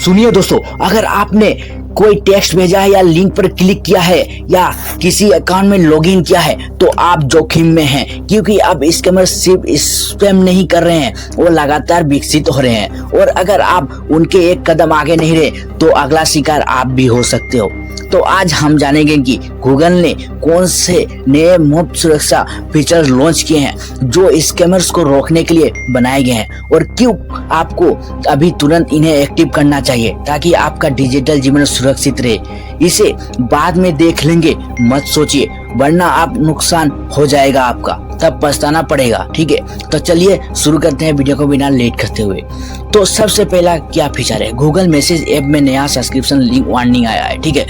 सुनिए दोस्तों, अगर आपने कोई टेक्स्ट भेजा है या लिंक पर क्लिक किया है या किसी अकाउंट में लॉगिन किया है तो आप जोखिम में हैं, क्योंकि अब स्कैमर सिर्फ स्पैम नहीं कर रहे हैं, वो लगातार विकसित हो रहे हैं। और अगर आप उनके एक कदम आगे नहीं रहे तो अगला शिकार आप भी हो सकते हो। तो आज हम जानेंगे कि गूगल ने कौन से नए मुफ्त सुरक्षा फीचर लॉन्च किए हैं जो स्कैमर्स को रोकने के लिए बनाए गए हैं, और क्यों आपको अभी तुरंत इन्हें एक्टिव करना चाहिए ताकि आपका डिजिटल जीवन सुरक्षित रहे। इसे बाद में देख लेंगे, मत सोचिए, वरना आप नुकसान हो जाएगा आपका, तब पछताना पड़ेगा। ठीक है, तो चलिए शुरू करते हैं वीडियो को बिना लेट करते हुए। तो सबसे पहला क्या फीचर है, गूगल मैसेज ऐप में नया सब्सक्रिप्शन लिंक वार्निंग आया है। ठीक है,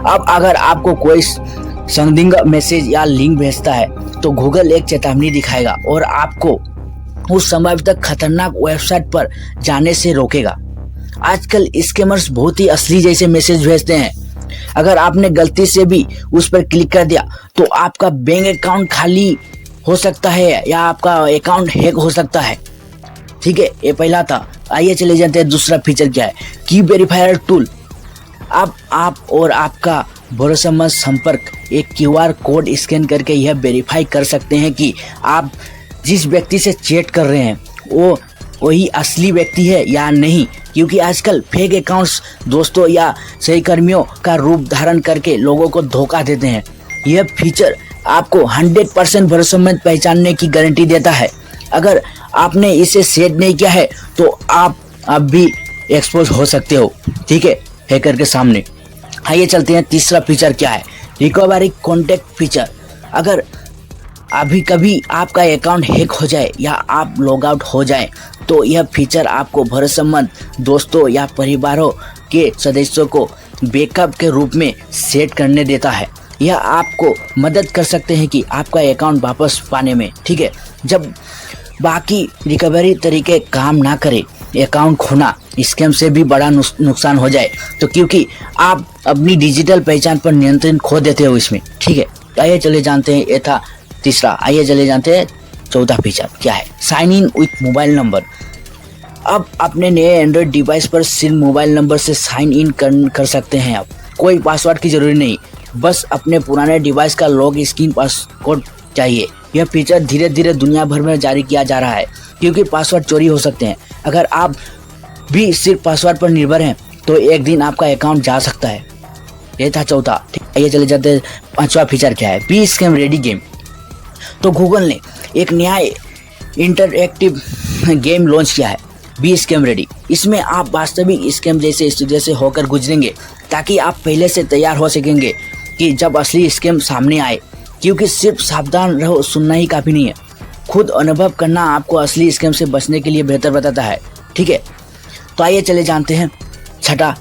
अब अगर आपको कोई संदिग्ध मैसेज या लिंक भेजता है तो गूगल एक चेतावनी दिखाएगा और आपको उस संभावित खतरनाक वेबसाइट पर जाने से रोकेगा। आजकल स्कैमर्स बहुत ही असली जैसे मैसेज भेजते हैं। अगर आपने गलती से भी उस पर क्लिक कर दिया तो आपका बैंक अकाउंट खाली हो सकता है या आपका अकाउंट हैक हो सकता है। ठीक है, ये पहला था। आइए चले जाते हैं दूसरा फीचर क्या है, की वेरीफायर टूल। अब आप और आपका भरोसेमंद संपर्क एक क्यूआर कोड स्कैन करके यह वेरीफाई कर सकते हैं कि आप जिस व्यक्ति से चैट कर रहे हैं वो वही असली व्यक्ति है या नहीं, क्योंकि आजकल फेक अकाउंट्स दोस्तों या सहकर्मियों का रूप धारण करके लोगों को धोखा देते हैं। यह फीचर आपको 100% भरोसेमंद पहचानने की गारंटी देता है। अगर आपने इसे सेट नहीं किया है तो आप अब भी एक्सपोज हो सकते हो, ठीक है, हैकर के सामने। आइए चलते हैं तीसरा फीचर क्या है, रिकवरी कॉन्टैक्ट फीचर। अगर अभी कभी आपका अकाउंट हैक हो जाए या आप लॉग आउट हो जाए तो यह फीचर आपको भरोसेमंद दोस्तों या परिवारों के सदस्यों को बैकअप के रूप में सेट करने देता है। यह आपको मदद कर सकते हैं कि आपका अकाउंट वापस पाने में। ठीक है, जब बाकी रिकवरी तरीके काम ना करे, अकाउंट खोना स्कैम से भी बड़ा नुकसान हो जाए तो, क्योंकि आप अपनी डिजिटल पहचान पर नियंत्रण खो देते हो इसमें। ठीक है, आइए चले जानते हैं, ये था तीसरा। आइए चले जानते हैं चौथा फीचर क्या है, sign in with mobile number. अब अपने नए एंड्रॉइड डिवाइस पर सिर्फ मोबाइल नंबर से साइन इन कर सकते हैं आप। कोई पासवर्ड की जरूरी नहीं, बस अपने पुराने डिवाइस का लॉग स्क्रीन पासवर्ड चाहिए। यह फीचर धीरे धीरे दुनिया भर में जारी किया जा रहा है क्योंकि पासवर्ड चोरी हो सकते हैं। अगर आप भी सिर्फ पासवर्ड पर निर्भर हैं तो एक दिन आपका अकाउंट जा सकता है। यह था चौथा। आइए चले जाते हैं पांचवा फीचर क्या है, बी स्कैम रेडी गेम। तो गूगल ने एक नया इंटरएक्टिव गेम लॉन्च किया है, बी स्कैम रेडी। इसमें आप वास्तविक स्कैम जैसे स्टूडियो से होकर गुजरेंगे ताकि आप पहले से तैयार हो सकेंगे कि जब असली स्कैम सामने आए, क्योंकि सिर्फ सावधान रहो सुनना ही काफ़ी नहीं है, खुद अनुभव करना आपको असली स्कैम से बचने के लिए बेहतर बताता है। ठीक है, तो आइए चले जानते हैं छठा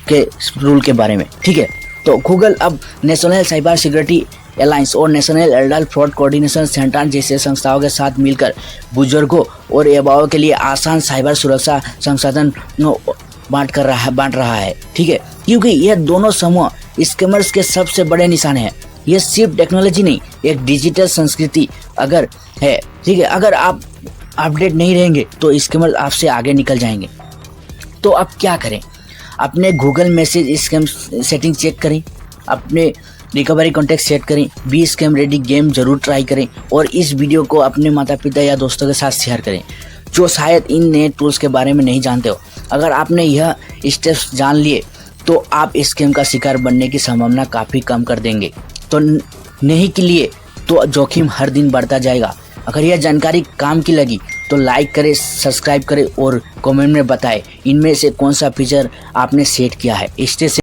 के रूल के बारे में। ठीक है, तो गूगल अब नेशनल साइबर सिक्योरिटी अलायंस और national adult fraud coordination centre जैसे संस्थाओं के साथ मिलकर बुजुर्गों और युवाओं के लिए आसान साइबर सुरक्षा संसाधन बांट रहा है। ठीक है, क्योंकि यह दोनों समूह स्कैमर्स के सबसे बड़े निशाने हैं। यह सिर्फ टेक्नोलॉजी नहीं, एक डिजिटल संस्कृति अगर है। ठीक है, अगर आप अपडेट नहीं रहेंगे तो स्कैमर आपसे आगे निकल जाएंगे। तो अब क्या करें, अपने Google message scam setting check करें, अपने रिकवरी कॉन्टैक्ट सेट करें, बी स्कैम रेडी गेम जरूर ट्राई करें और इस वीडियो को अपने माता पिता या दोस्तों के साथ शेयर करें जो शायद इन नए टूल्स के बारे में नहीं जानते हो। अगर आपने यह स्टेप्स जान लिए तो आप स्कैम का शिकार बनने की संभावना काफ़ी कम कर देंगे। तो नहीं के लिए तो जोखिम हर दिन बढ़ता जाएगा। अगर यह जानकारी काम की लगी तो लाइक करें, सब्सक्राइब करें और कमेंट में बताएं इनमें से कौन सा फीचर आपने सेट किया है।